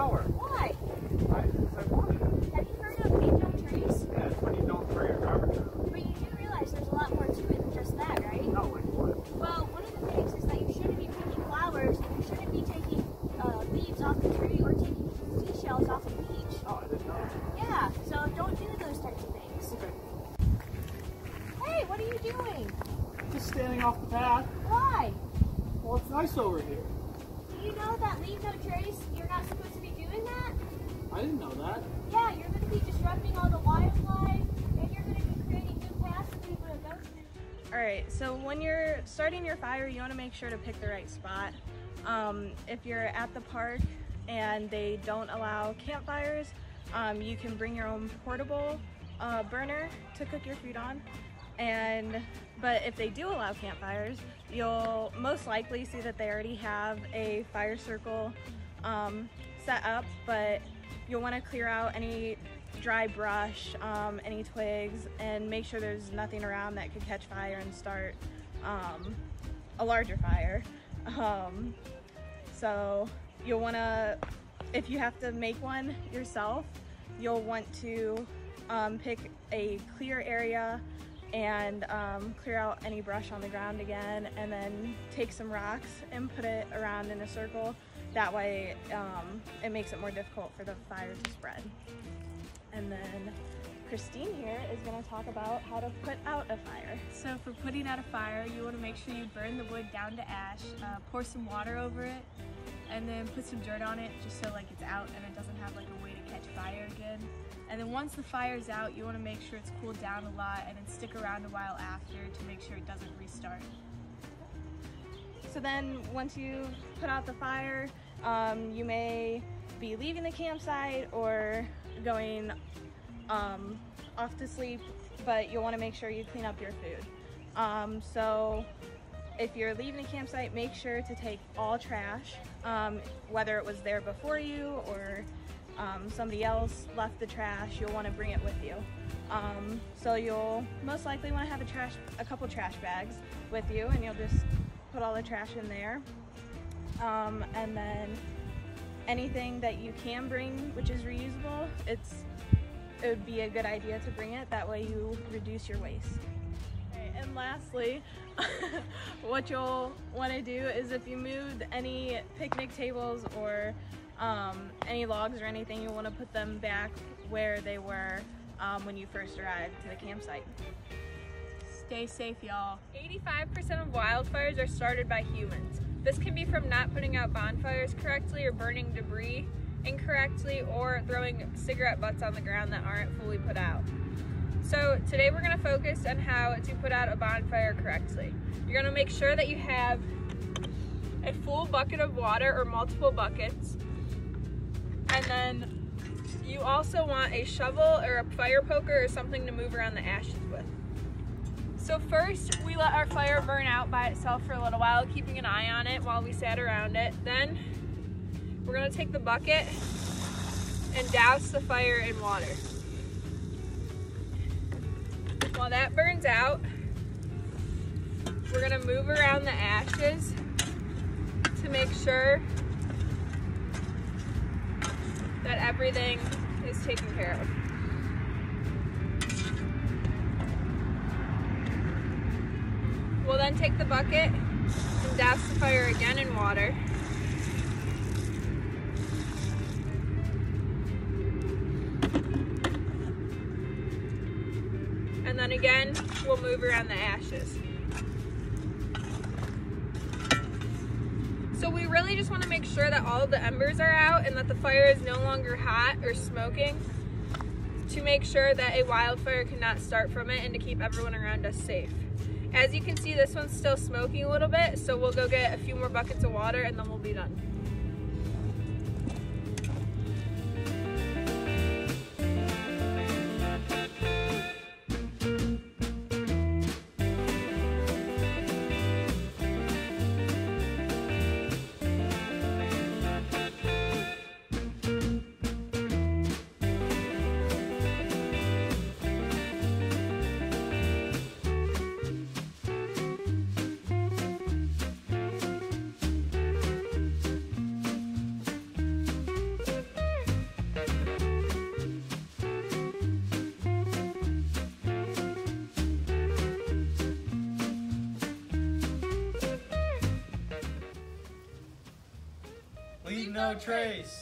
flower. Why? I wanted it. Have you heard of leaf no trace? Yeah, it's when you don't spray your garbage out. But you do realize there's a lot more to it than just that, right? No, like what? Well, one of the things is that you shouldn't be picking flowers, and you shouldn't be taking leaves off the tree or taking seashells off the beach. Oh, I didn't know. Yeah, so don't do those types of things. Okay. Hey, what are you doing? Just standing off the path. Why? Well, it's nice over here. Do you know that leave no trace, you're not supposed to be doing that? I didn't know that. Yeah, you're going to be disrupting all the wildlife, and you're going to be creating new paths for people to go through. Alright, so when you're starting your fire, you want to make sure to pick the right spot. If you're at the park and they don't allow campfires, you can bring your own portable burner to cook your food on. But if they do allow campfires, you'll most likely see that they already have a fire circle set up, but you'll want to clear out any dry brush, any twigs, and make sure there's nothing around that could catch fire and start a larger fire. So you'll want to, if you have to make one yourself, you'll want to pick a clear area and clear out any brush on the ground again, and then take some rocks and put it around in a circle. That way it makes it more difficult for the fire to spread. And then Christine here is going to talk about how to put out a fire. So for putting out a fire, you want to make sure you burn the wood down to ash, pour some water over it, and then put some dirt on it just so like it's out and it doesn't have like a way to catch fire again. And then once the fire's out, you want to make sure it's cooled down a lot and then stick around a while after to make sure it doesn't restart. So then once you put out the fire, you may be leaving the campsite or going off to sleep, but you'll want to make sure you clean up your food. So if you're leaving the campsite, make sure to take all trash, whether it was there before you or somebody else left the trash, you'll want to bring it with you. So you'll most likely want to have a couple trash bags with you, and you'll just put all the trash in there. And then anything that you can bring, which is reusable, it would be a good idea to bring it. That way you reduce your waste. Okay, and lastly, what you'll want to do is if you moved any picnic tables or any logs or anything, you'll want to put them back where they were when you first arrived to the campsite. Stay safe, y'all. 85% of wildfires are started by humans. This can be from not putting out bonfires correctly or burning debris incorrectly or throwing cigarette butts on the ground that aren't fully put out. So today we're going to focus on how to put out a bonfire correctly. You're going to make sure that you have a full bucket of water or multiple buckets, and then you also want a shovel or a fire poker or something to move around the ashes with. So first, we let our fire burn out by itself for a little while, keeping an eye on it while we sat around it. Then we're gonna take the bucket and douse the fire in water. While that burns out, we're gonna move around the ashes to make sure that everything is taken care of. We'll then take the bucket and douse the fire again in water. And then again, we'll move around the ashes. So we really just want to make sure that all of the embers are out and that the fire is no longer hot or smoking, to make sure that a wildfire cannot start from it and to keep everyone around us safe. As you can see, this one's still smoking a little bit, so we'll go get a few more buckets of water and then we'll be done. no trace.